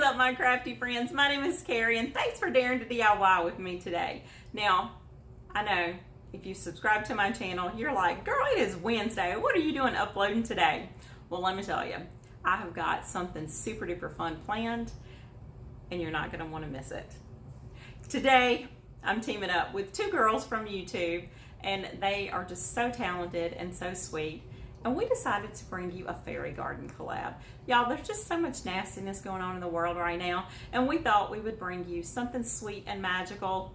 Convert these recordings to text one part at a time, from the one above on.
up, my crafty friends? My name is Carrie, and thanks for daring to DIY with me today. Now, I know if you subscribe to my channel, you're like, girl, it is Wednesday. What are you doing uploading today? Well, let me tell you, I have got something super duper fun planned, and you're not going to want to miss it. Today, I'm teaming up with two girls from YouTube, and they are just so talented and so sweet. And we decided to bring you a fairy garden collab. Y'all, there's just so much nastiness going on in the world right now, and we thought we would bring you something sweet and magical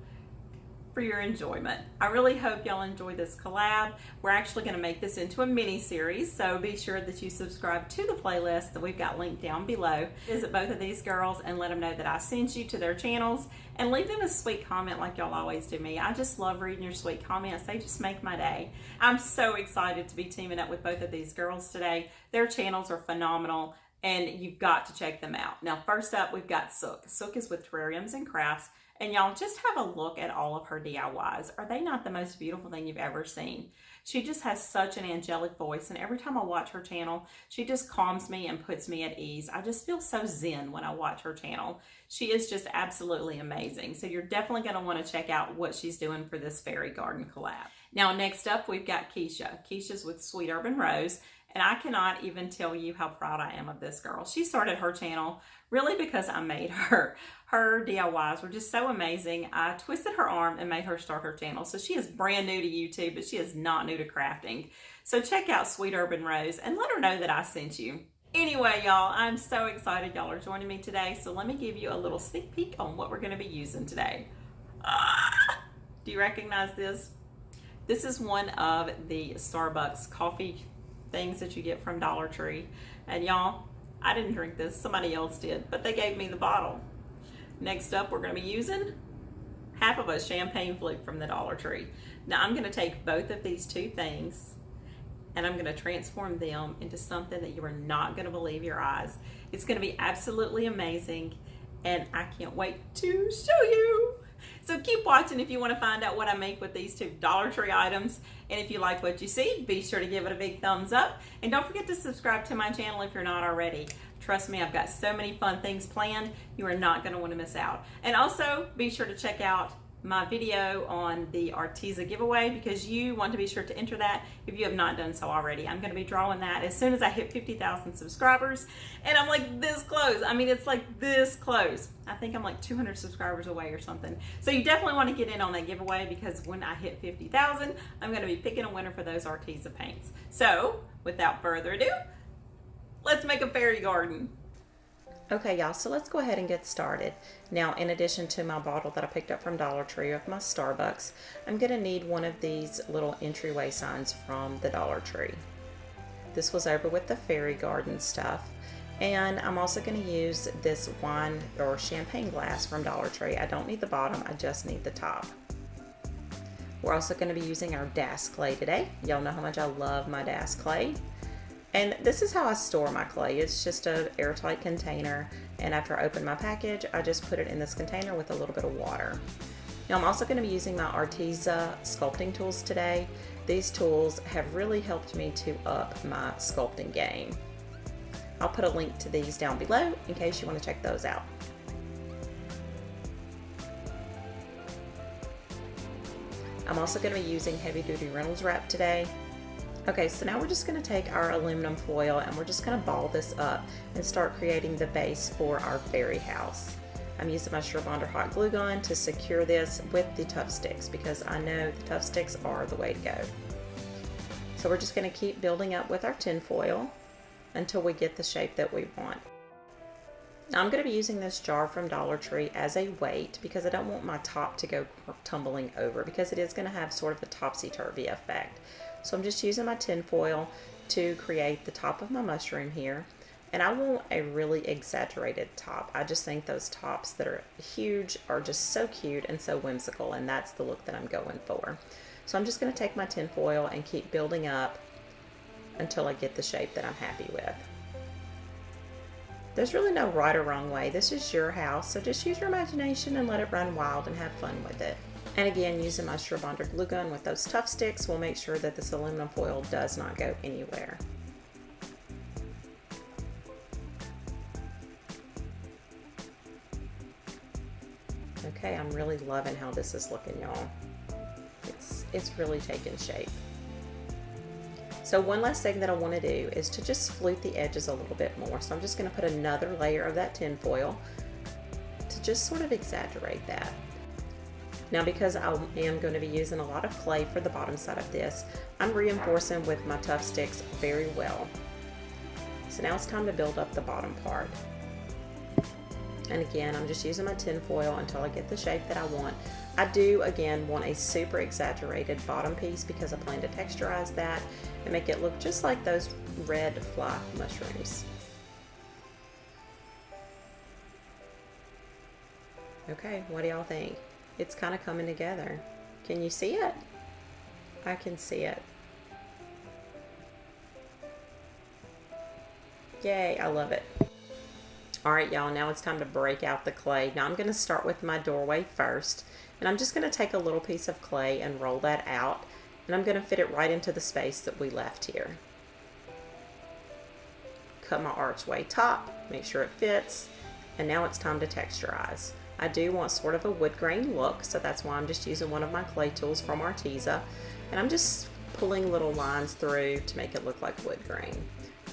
for your enjoyment. I really hope y'all enjoy this collab. We're actually going to make this into a mini series, so be sure that you subscribe to the playlist that we've got linked down below. Visit both of these girls and let them know that I sent you to their channels, and leave them a sweet comment like y'all always do me. I just love reading your sweet comments. They just make my day. I'm so excited to be teaming up with both of these girls today. Their channels are phenomenal, and you've got to check them out. Now, first up, we've got Sook. Sook is with Terrariums and Crafts. And y'all, just have a look at all of her DIYs. Are they not the most beautiful thing you've ever seen? She just has such an angelic voice, and every time I watch her channel, she just calms me and puts me at ease. I just feel so zen when I watch her channel. She is just absolutely amazing. So you're definitely going to want to check out what she's doing for this fairy garden collab. Now, next up, we've got Keisha. Keisha's with Sweet Urban Rose. And I cannot even tell you how proud I am of this girl. She started her channel really because I made her. Her DIYs were just so amazing. I twisted her arm and made her start her channel. So she is brand new to YouTube, but she is not new to crafting. So check out Sweet Urban Rose and let her know that I sent you. Anyway, y'all, I'm so excited y'all are joining me today. So let me give you a little sneak peek on what we're going to be using today. Do you recognize this? This is one of the Starbucks coffee things that you get from Dollar Tree. And y'all, I didn't drink this, somebody else did, but they gave me the bottle. Next up, we're going to be using half of a champagne flute from the Dollar Tree. Now I'm going to take both of these two things and I'm going to transform them into something that you are not going to believe your eyes. It's going to be absolutely amazing, and I can't wait to show you. So keep watching if you want to find out what I make with these two Dollar Tree items. And if you like what you see, be sure to give it a big thumbs up. And don't forget to subscribe to my channel if you're not already. Trust me, I've got so many fun things planned. You are not going to want to miss out. And also, be sure to check out my video on the Arteza giveaway, because you want to be sure to enter that if you have not done so already. I'm going to be drawing that as soon as I hit 50,000 subscribers, and I'm like this close. I mean, it's like this close. I think I'm like 200 subscribers away or something. So you definitely want to get in on that giveaway, because when I hit 50,000, I'm going to be picking a winner for those Arteza paints. So without further ado, let's make a fairy garden. Okay, y'all, so let's go ahead and get started. Now, in addition to my bottle that I picked up from Dollar Tree of my Starbucks, I'm going to need one of these little entryway signs from the Dollar Tree. This was over with the fairy garden stuff. And I'm also going to use this wine or champagne glass from Dollar Tree. I don't need the bottom, I just need the top. We're also going to be using our Das clay today. Y'all know how much I love my Das clay. And this is how I store my clay. It's just an airtight container, and after I open my package, I just put it in this container with a little bit of water. Now, I'm also going to be using my Arteza sculpting tools today. These tools have really helped me to up my sculpting game. I'll put a link to these down below in case you want to check those out. I'm also going to be using heavy duty Reynolds wrap today. Okay, so now we're just going to take our aluminum foil and we're just going to ball this up and start creating the base for our fairy house. I'm using my SureBonder hot glue gun to secure this with the ToughSticks, because I know the ToughSticks are the way to go. So we're just going to keep building up with our tin foil until we get the shape that we want. Now I'm going to be using this jar from Dollar Tree as a weight, because I don't want my top to go tumbling over, because it is going to have sort of a topsy-turvy effect. So I'm just using my tin foil to create the top of my mushroom here. And I want a really exaggerated top. I just think those tops that are huge are just so cute and so whimsical, and that's the look that I'm going for. So I'm just going to take my tin foil and keep building up until I get the shape that I'm happy with. There's really no right or wrong way. This is your house, so just use your imagination and let it run wild and have fun with it. And again, using my SureBonder glue gun with those ToughSticks will make sure that this aluminum foil does not go anywhere. Okay, I'm really loving how this is looking, y'all. It's really taking shape. So one last thing that I want to do is to just flute the edges a little bit more. So I'm just going to put another layer of that tin foil to just sort of exaggerate that. Now, because I am going to be using a lot of clay for the bottom side of this, I'm reinforcing with my ToughSticks very well. So now it's time to build up the bottom part. And again, I'm just using my tin foil until I get the shape that I want. I do, again, want a super exaggerated bottom piece because I plan to texturize that and make it look just like those red fly mushrooms. Okay, what do y'all think? It's kind of coming together. Can you see it? I can see it. Yay, I love it. All right, y'all, now it's time to break out the clay. Now I'm gonna start with my doorway first, and I'm just gonna take a little piece of clay and roll that out, and I'm gonna fit it right into the space that we left here. Cut my archway top, make sure it fits, and now it's time to texturize. I do want sort of a wood grain look, so that's why I'm just using one of my clay tools from Arteza, and I'm just pulling little lines through to make it look like wood grain.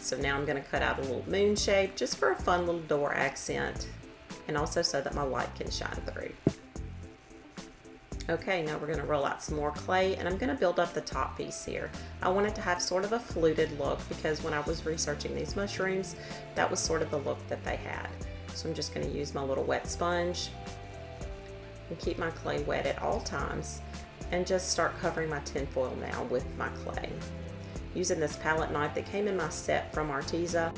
So now I'm going to cut out a little moon shape just for a fun little door accent, and also so that my light can shine through. Okay, now we're going to roll out some more clay, and I'm going to build up the top piece here. I want it to have sort of a fluted look because when I was researching these mushrooms, that was sort of the look that they had. So I'm just going to use my little wet sponge and keep my clay wet at all times, and just start covering my tin foil now with my clay. Using this palette knife that came in my set from Arteza,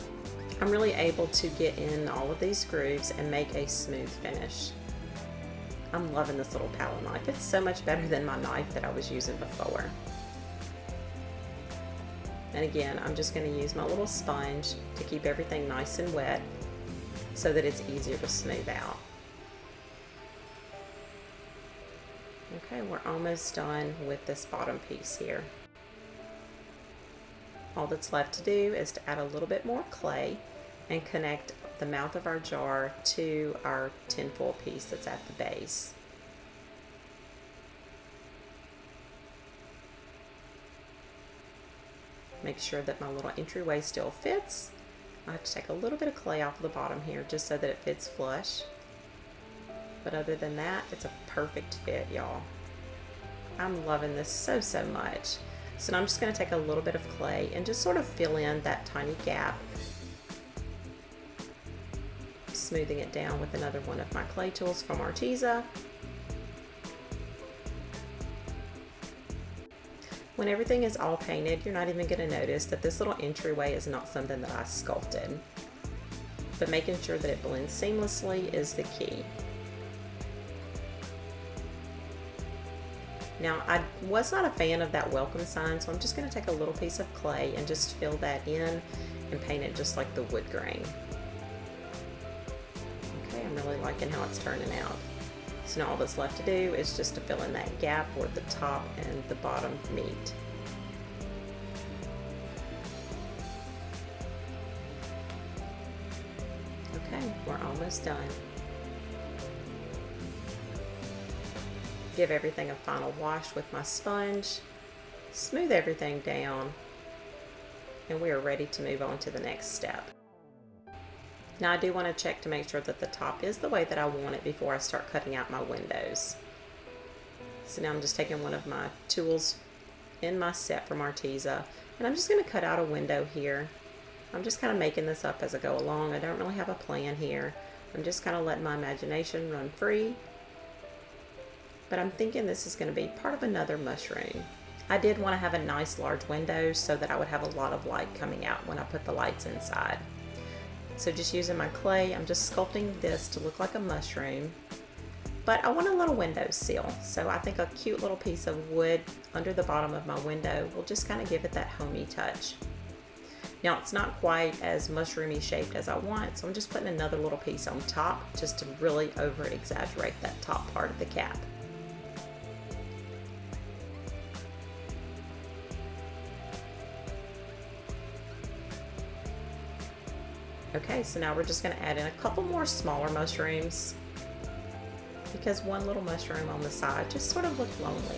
I'm really able to get in all of these grooves and make a smooth finish. I'm loving this little palette knife. It's so much better than my knife that I was using before. And again, I'm just going to use my little sponge to keep everything nice and wet so that it's easier to smooth out. Okay, we're almost done with this bottom piece here. All that's left to do is to add a little bit more clay and connect the mouth of our jar to our tinfoil piece that's at the base. Make sure that my little entryway still fits. I have to take a little bit of clay off the bottom here just so that it fits flush. But other than that, it's a perfect fit, y'all. I'm loving this so much. So now I'm just going to take a little bit of clay and just sort of fill in that tiny gap, smoothing it down with another one of my clay tools from Arteza. When everything is all painted, you're not even going to notice that this little entryway is not something that I sculpted. But making sure that it blends seamlessly is the key. Now, I was not a fan of that welcome sign, so I'm just going to take a little piece of clay and just fill that in and paint it just like the wood grain. Okay, I'm really liking how it's turning out. So now all that's left to do is just to fill in that gap where the top and the bottom meet. Okay, we're almost done. Give everything a final wash with my sponge, smooth everything down, and we are ready to move on to the next step. Now I do want to check to make sure that the top is the way that I want it before I start cutting out my windows. So now I'm just taking one of my tools in my set from Arteza, and I'm just going to cut out a window here. I'm just kind of making this up as I go along. I don't really have a plan here. I'm just kind of letting my imagination run free. But I'm thinking this is going to be part of another mushroom. I did want to have a nice large window so that I would have a lot of light coming out when I put the lights inside. So just using my clay, I'm just sculpting this to look like a mushroom. But I want a little window sill, so I think a cute little piece of wood under the bottom of my window will just kind of give it that homey touch. Now it's not quite as mushroomy shaped as I want, so I'm just putting another little piece on top just to really over exaggerate that top part of the cap. Okay, so now we're just going to add in a couple more smaller mushrooms because one little mushroom on the side just sort of looked lonely.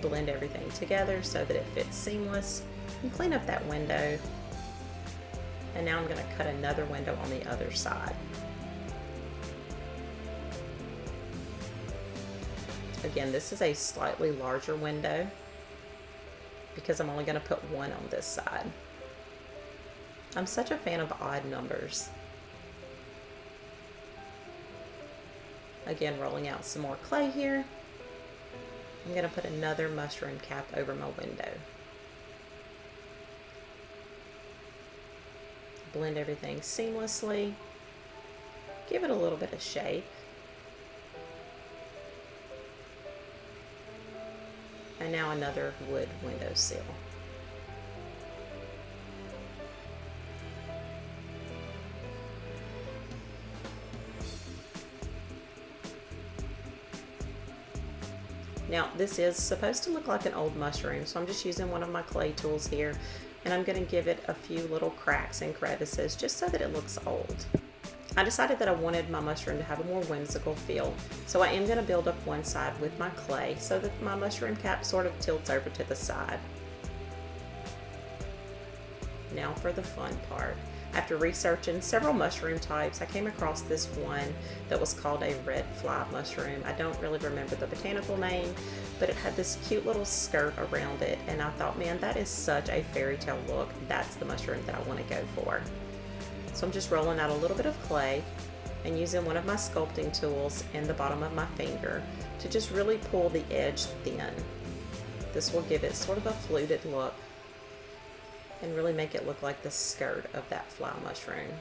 Blend everything together so that it fits seamless, and clean up that window. And now I'm going to cut another window on the other side. Again, this is a slightly larger window because I'm only going to put one on this side. I'm such a fan of odd numbers. Again, rolling out some more clay here. I'm going to put another mushroom cap over my window. Blend everything seamlessly. Give it a little bit of shape. And now another wood windowsill. Now this is supposed to look like an old mushroom, so I'm just using one of my clay tools here, and I'm going to give it a few little cracks and crevices just so that it looks old. I decided that I wanted my mushroom to have a more whimsical feel, so I am going to build up one side with my clay so that my mushroom cap sort of tilts over to the side. Now for the fun part. After researching several mushroom types, I came across this one that was called a red fly mushroom. I don't really remember the botanical name, but it had this cute little skirt around it, and I thought, man, that is such a fairy tale look. That's the mushroom that I want to go for. So I'm just rolling out a little bit of clay and using one of my sculpting tools in the bottom of my finger to just really pull the edge thin. This will give it sort of a fluted look and really make it look like the skirt of that fly mushroom.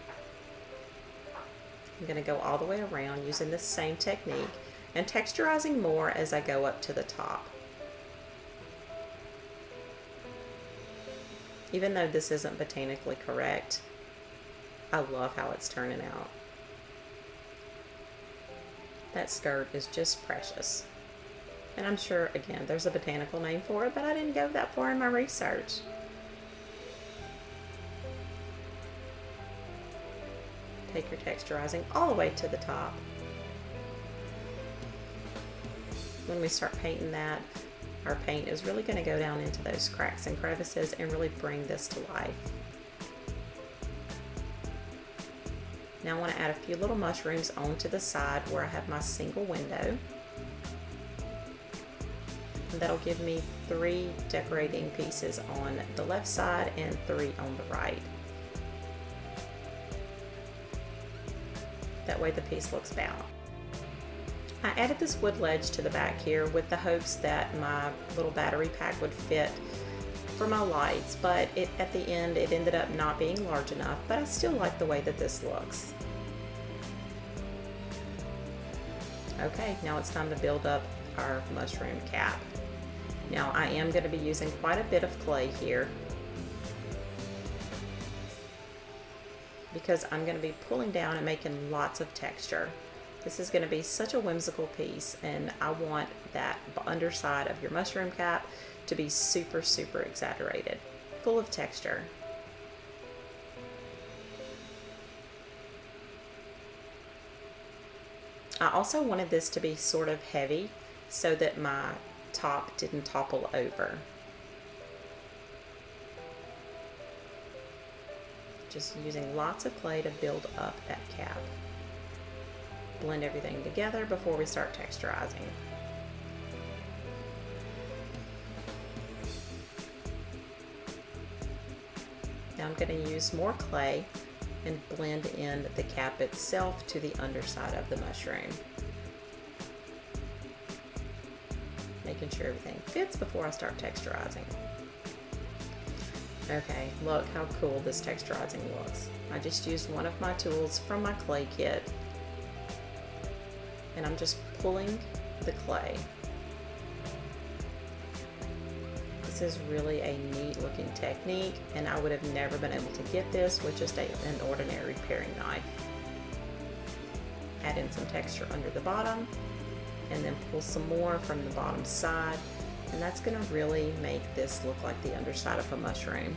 I'm going to go all the way around using this same technique and texturizing more as I go up to the top. Even though this isn't botanically correct, I love how it's turning out. That skirt is just precious. And I'm sure, again, there's a botanical name for it, but I didn't go that far in my research. Take your texturizing all the way to the top. When we start painting that, our paint is really going to go down into those cracks and crevices and really bring this to life. Now I want to add a few little mushrooms onto the side where I have my single window. And that'll give me 3 decorating pieces on the left side and 3 on the right. That way the piece looks balanced. I added this wood ledge to the back here with the hopes that my little battery pack would fit for my lights, but at the end it ended up not being large enough, but I still like the way that this looks. Okay, now it's time to build up our mushroom cap. Now I am going to be using quite a bit of clay here because I'm going to be pulling down and making lots of texture. This is going to be such a whimsical piece, and I want that underside of your mushroom cap to be super, super exaggerated, full of texture. I also wanted this to be sort of heavy so that my top didn't topple over. Just using lots of clay to build up that cap. Blend everything together before we start texturizing. Now I'm going to use more clay and blend in the cap itself to the underside of the mushroom. Making sure everything fits before I start texturizing. Okay, look how cool this texturizing looks. I just used one of my tools from my clay kit, and I'm just pulling the clay. This is really a neat looking technique, and I would have never been able to get this with just an ordinary paring knife. Add in some texture under the bottom, and then pull some more from the bottom side, and that's going to really make this look like the underside of a mushroom.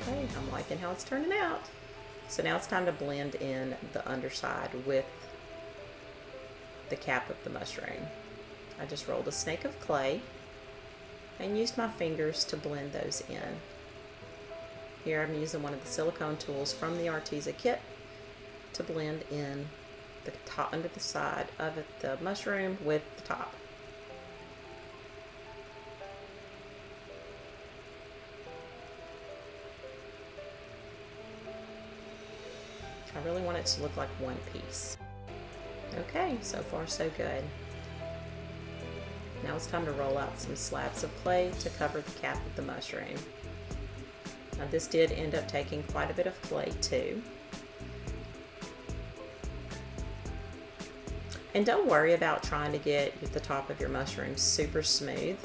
Okay, I'm liking how it's turning out. So now it's time to blend in the underside with the cap of the mushroom. I just rolled a snake of clay and used my fingers to blend those in. Here I'm using one of the silicone tools from the Arteza kit to blend in the top under the side of the mushroom with the top. I really want it to look like one piece. Okay, so far so good. Now it's time to roll out some slabs of clay to cover the cap of the mushroom. Now this did end up taking quite a bit of clay too. And don't worry about trying to get the top of your mushroom super smooth.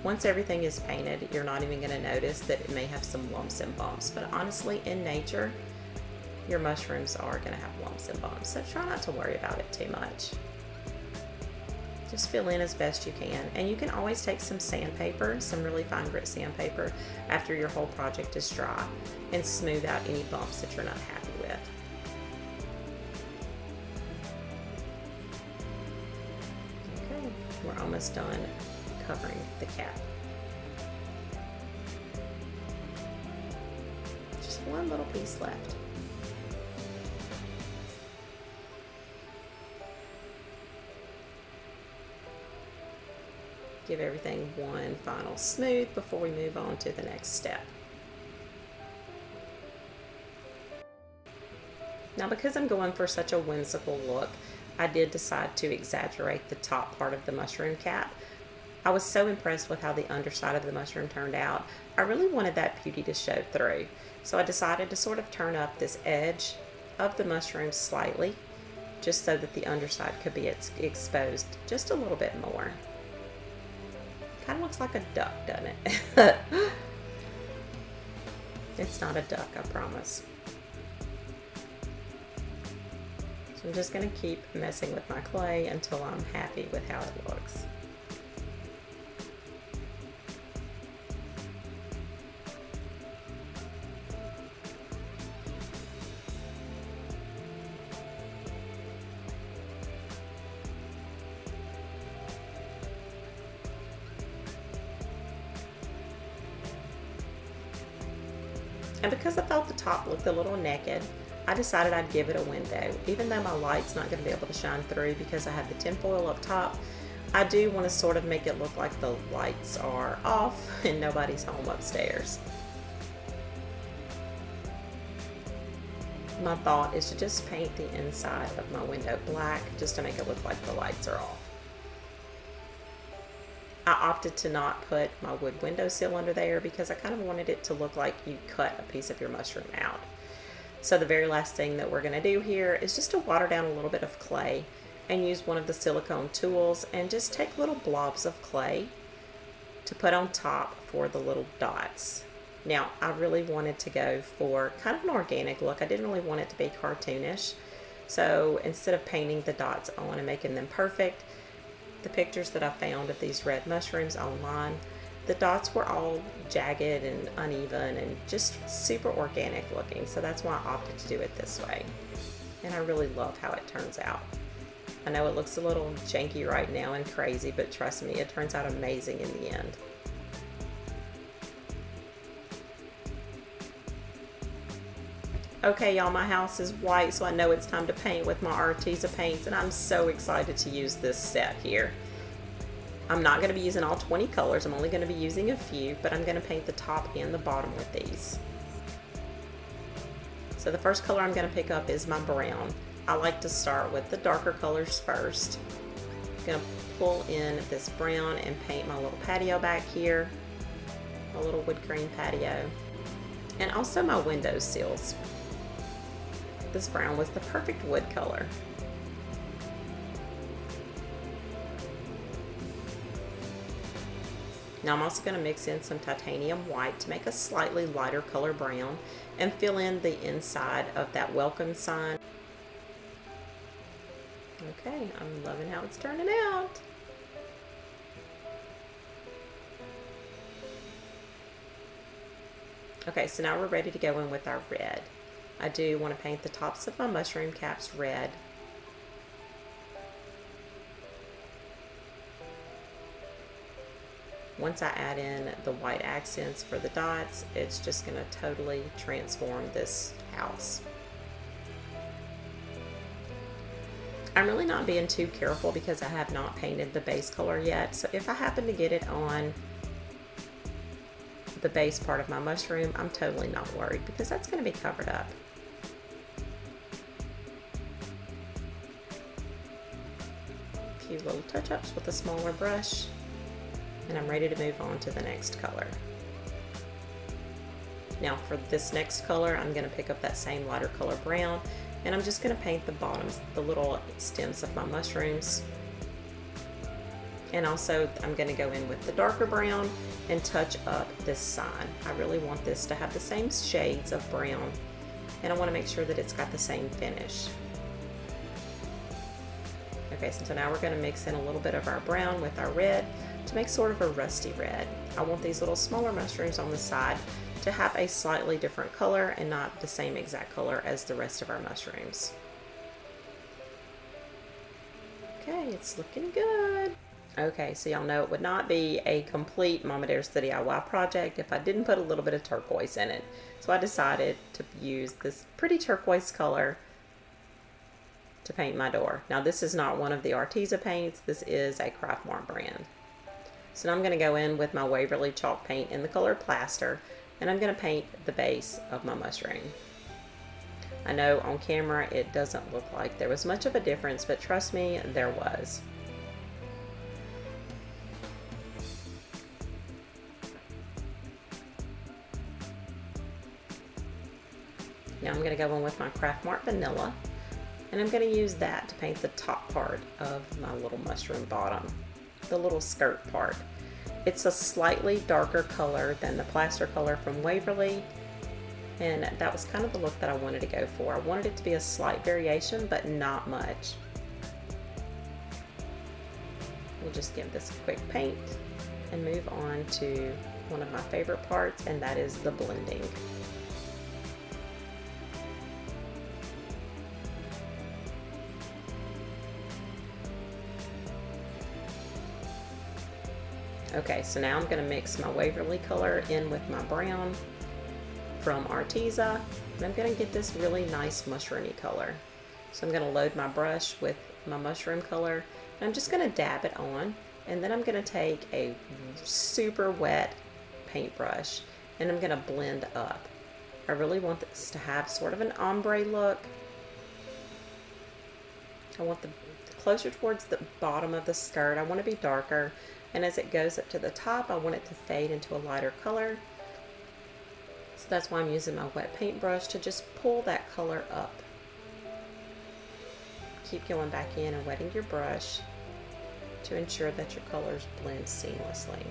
Once everything is painted, you're not even going to notice that it may have some lumps and bumps. But honestly, in nature, your mushrooms are going to have lumps and bumps. So try not to worry about it too much. Just fill in as best you can. And you can always take some sandpaper, some really fine grit sandpaper, after your whole project is dry, and smooth out any bumps that you're not happy with. Okay, we're almost done covering the cap. Just one little piece left. Give everything one final smooth before we move on to the next step. Now, because I'm going for such a whimsical look, I did decide to exaggerate the top part of the mushroom cap. I was so impressed with how the underside of the mushroom turned out. I really wanted that beauty to show through. So I decided to sort of turn up this edge of the mushroom slightly, just so that the underside could be exposed just a little bit more. Kind of looks like a duck, doesn't it? It's not a duck, I promise. So I'm just going to keep messing with my clay until I'm happy with how it looks. And because I felt the top looked a little naked, I decided I'd give it a window. Even though my light's not going to be able to shine through because I have the tinfoil up top, I do want to sort of make it look like the lights are off and nobody's home upstairs. My thought is to just paint the inside of my window black just to make it look like the lights are off. I opted to not put my wood windowsill under there because I kind of wanted it to look like you cut a piece of your mushroom out. So the very last thing that we're going to do here is just to water down a little bit of clay and use one of the silicone tools and just take little blobs of clay to put on top for the little dots. Now, I really wanted to go for kind of an organic look. I didn't really want it to be cartoonish. So instead of painting the dots on and making them perfect, the pictures that I found of these red mushrooms online, the dots were all jagged and uneven and just super organic looking. So that's why I opted to do it this way. And I really love how it turns out. I know it looks a little janky right now and crazy, but trust me, it turns out amazing in the end. Okay, y'all, my house is white, so I know it's time to paint with my Arteza paints, and I'm so excited to use this set here. I'm not going to be using all 20 colors. I'm only going to be using a few, but I'm going to paint the top and the bottom with these. So the first color I'm going to pick up is my brown. I like to start with the darker colors first. I'm going to pull in this brown and paint my little patio back here, my little wood grain patio, and also my window sills. This brown was the perfect wood color. Now I'm also going to mix in some titanium white to make a slightly lighter color brown and fill in the inside of that welcome sign. Okay, I'm loving how it's turning out. Okay, so now we're ready to go in with our red. I do want to paint the tops of my mushroom caps red. Once I add in the white accents for the dots, it's just going to totally transform this house. I'm really not being too careful because I have not painted the base color yet. So if I happen to get it on the base part of my mushroom, I'm totally not worried because that's going to be covered up. A few little touch-ups with a smaller brush. And I'm ready to move on to the next color. Now for this next color, I'm going to pick up that same lighter color brown, and I'm just going to paint the bottoms, the little stems of my mushrooms. And also I'm going to go in with the darker brown and touch up this side. I really want this to have the same shades of brown, and I want to make sure that it's got the same finish. Okay, so now we're going to mix in a little bit of our brown with our red to make sort of a rusty red. I want these little smaller mushrooms on the side to have a slightly different color and not the same exact color as the rest of our mushrooms. Okay, it's looking good. Okay, so y'all know it would not be a complete Mama Dares the DIY project if I didn't put a little bit of turquoise in it. So I decided to use this pretty turquoise color to paint my door. Now this is not one of the Arteza paints, this is a CraftMart brand. So now I'm going to go in with my Waverly chalk paint in the color Plaster, and I'm going to paint the base of my mushroom. I know on camera it doesn't look like there was much of a difference, but trust me, there was. Now I'm going to go in with my CraftMart Vanilla, and I'm going to use that to paint the top part of my little mushroom bottom, the little skirt part. It's a slightly darker color than the Plaster color from Waverly, and that was kind of the look that I wanted to go for. I wanted it to be a slight variation, but not much. We'll just give this a quick paint and move on to one of my favorite parts, and that is the blending. Okay, so now I'm going to mix my Waverly color in with my brown from Arteza, and I'm going to get this really nice mushroomy color. So I'm going to load my brush with my mushroom color, and I'm just going to dab it on, and then I'm going to take a super wet paintbrush and I'm going to blend up. I really want this to have sort of an ombre look. I want the closer towards the bottom of the skirt. I want to be darker, and as it goes up to the top, I want it to fade into a lighter color. So that's why I'm using my wet paintbrush to just pull that color up. Keep going back in and wetting your brush to ensure that your colors blend seamlessly.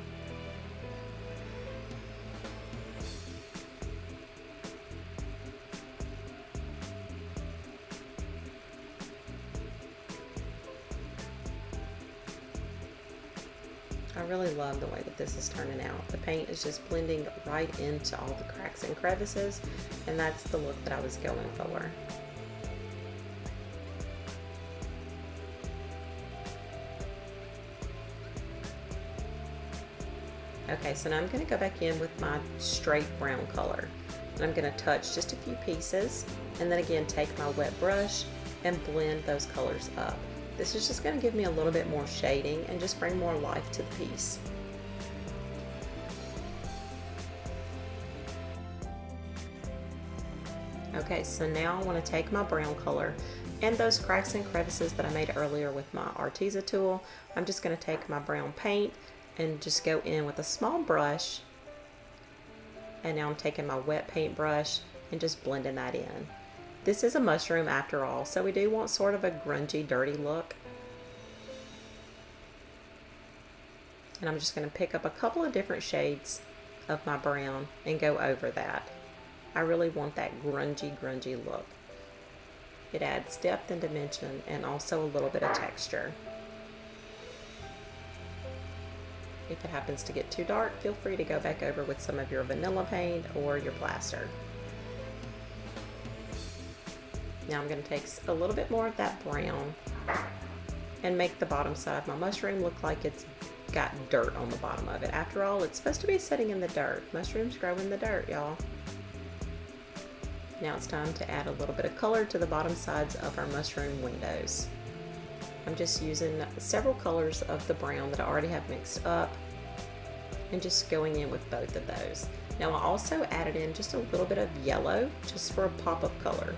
I really love the way that this is turning out. The paint is just blending right into all the cracks and crevices, and that's the look that I was going for. Okay, so now I'm going to go back in with my straight brown color, and I'm going to touch just a few pieces, and then again take my wet brush and blend those colors up. This is just going to give me a little bit more shading and just bring more life to the piece. Okay, so now I want to take my brown color and those cracks and crevices that I made earlier with my Arteza tool. I'm just going to take my brown paint and just go in with a small brush, and now I'm taking my wet paint brush and just blending that in. This is a mushroom after all, so we do want sort of a grungy, dirty look. And I'm just going to pick up a couple of different shades of my brown and go over that. I really want that grungy look. It adds depth and dimension and also a little bit of texture. If it happens to get too dark, feel free to go back over with some of your vanilla paint or your plaster. Now I'm going to take a little bit more of that brown and make the bottom side of my mushroom look like it's got dirt on the bottom of it. After all, it's supposed to be sitting in the dirt. Mushrooms grow in the dirt, y'all. Now it's time to add a little bit of color to the bottom sides of our mushroom windows. I'm just using several colors of the brown that I already have mixed up and just going in with both of those. Now I also added in just a little bit of yellow just for a pop of color.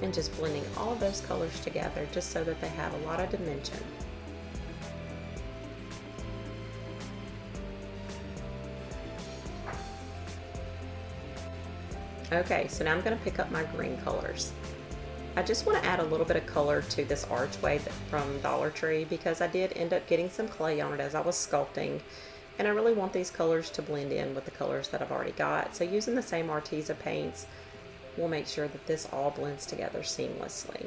And just blending all of those colors together just so that they have a lot of dimension. Okay, so now I'm going to pick up my green colors. I just want to add a little bit of color to this archway from Dollar Tree because I did end up getting some clay on it as I was sculpting, and I really want these colors to blend in with the colors that I've already got. So using the same Arteza paints will make sure that this all blends together seamlessly.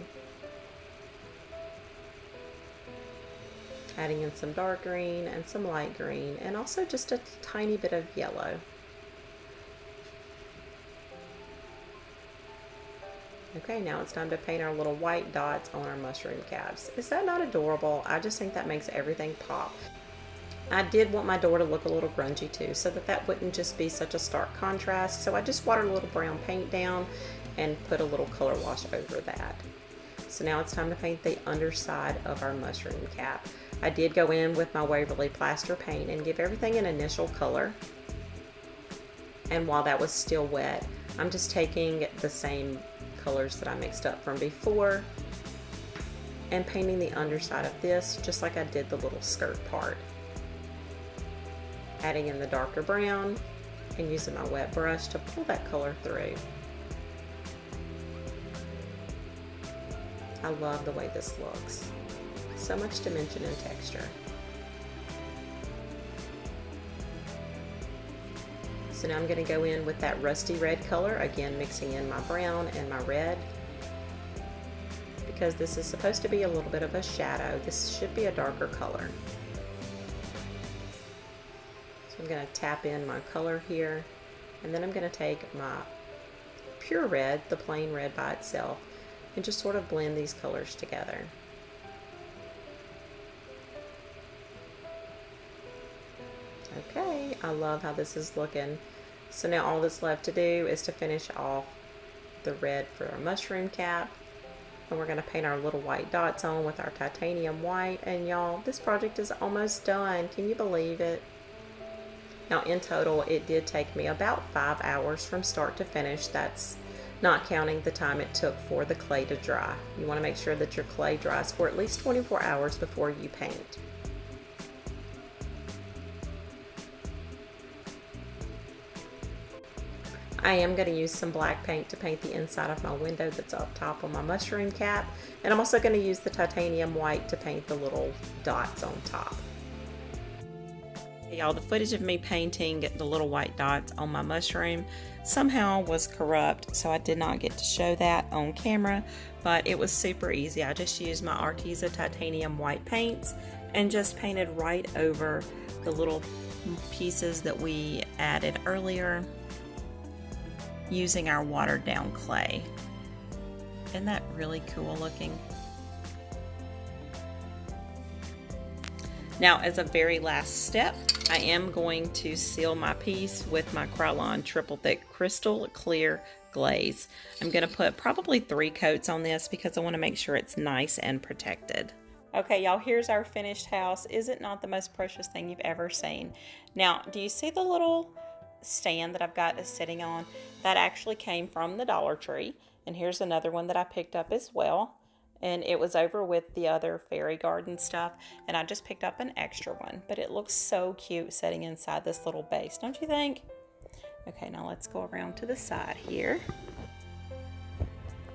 Adding in some dark green and some light green and also just a tiny bit of yellow. Okay, now it's time to paint our little white dots on our mushroom caps. Is that not adorable? I just think that makes everything pop. I did want my door to look a little grungy too, so that wouldn't just be such a stark contrast. So I just watered a little brown paint down and put a little color wash over that. So now it's time to paint the underside of our mushroom cap. I did go in with my Waverly Plaster paint and give everything an initial color. And while that was still wet, I'm just taking the same colors that I mixed up from before and painting the underside of this just like I did the little skirt part. Adding in the darker brown and using my wet brush to pull that color through. I love the way this looks. So much dimension and texture. So now I'm going to go in with that rusty red color, again mixing in my brown and my red. Because this is supposed to be a little bit of a shadow, this should be a darker color. So I'm going to tap in my color here, and then I'm going to take my pure red, the plain red by itself, and just sort of blend these colors together. Okay, I love how this is looking. So now all that's left to do is to finish off the red for our mushroom cap. And we're going to paint our little white dots on with our titanium white. And y'all, this project is almost done. Can you believe it? Now in total, it did take me about 5 hours from start to finish. That's not counting the time it took for the clay to dry. You want to make sure that your clay dries for at least 24 hours before you paint. I am going to use some black paint to paint the inside of my window that's up top on my mushroom cap, and I'm also going to use the titanium white to paint the little dots on top. Y'all, the footage of me painting the little white dots on my mushroom somehow was corrupt, so I did not get to show that on camera, but it was super easy. I just used my Arteza titanium white paints and just painted right over the little pieces that we added earlier using our watered down clay. Isn't that really cool looking? Now, as a very last step, I am going to seal my piece with my Krylon triple thick crystal clear glaze. I'm going to put probably 3 coats on this because I want to make sure it's nice and protected. Okay, y'all, here's our finished house. Is it not the most precious thing you've ever seen? Now, do you see the little stand that I've got sitting on? That actually came from the Dollar Tree, and here's another one that I picked up as well, and it was over with the other fairy garden stuff, and I just picked up an extra one, but it looks so cute sitting inside this little base, don't you think? Okay, now let's go around to the side here.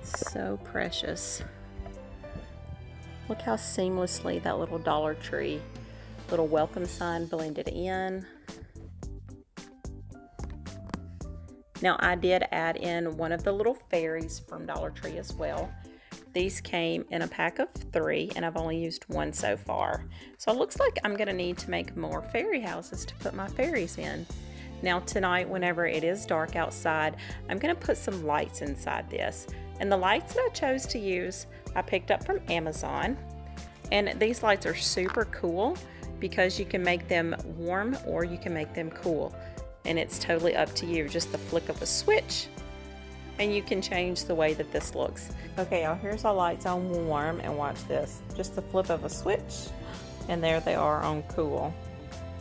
So precious. Look how seamlessly that little Dollar Tree little welcome sign blended in. Now I did add in one of the little fairies from Dollar Tree as well. These came in a pack of 3 and I've only used 1 so far. So it looks like I'm gonna need to make more fairy houses to put my fairies in. Now tonight, whenever it is dark outside, I'm gonna put some lights inside this. And the lights that I chose to use, I picked up from Amazon. And these lights are super cool because you can make them warm or you can make them cool. And it's totally up to you, just the flick of a switch and you can change the way that this looks. Okay, y'all, here's our lights on warm, and watch this. Just the flip of a switch and there they are on cool.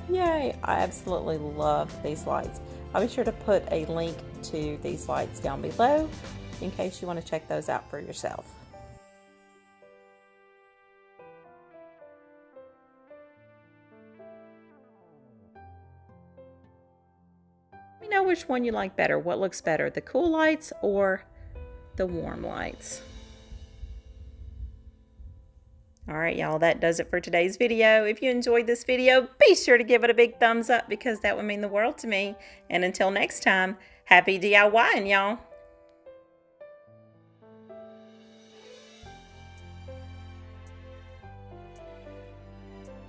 Yay, I absolutely love these lights. I'll be sure to put a link to these lights down below in case you want to check those out for yourself. Let me know which one you like better. What looks better, the cool lights or the warm lights? Alright y'all, that does it for today's video. If you enjoyed this video, be sure to give it a big thumbs up because that would mean the world to me. And until next time, happy DIYing, y'all.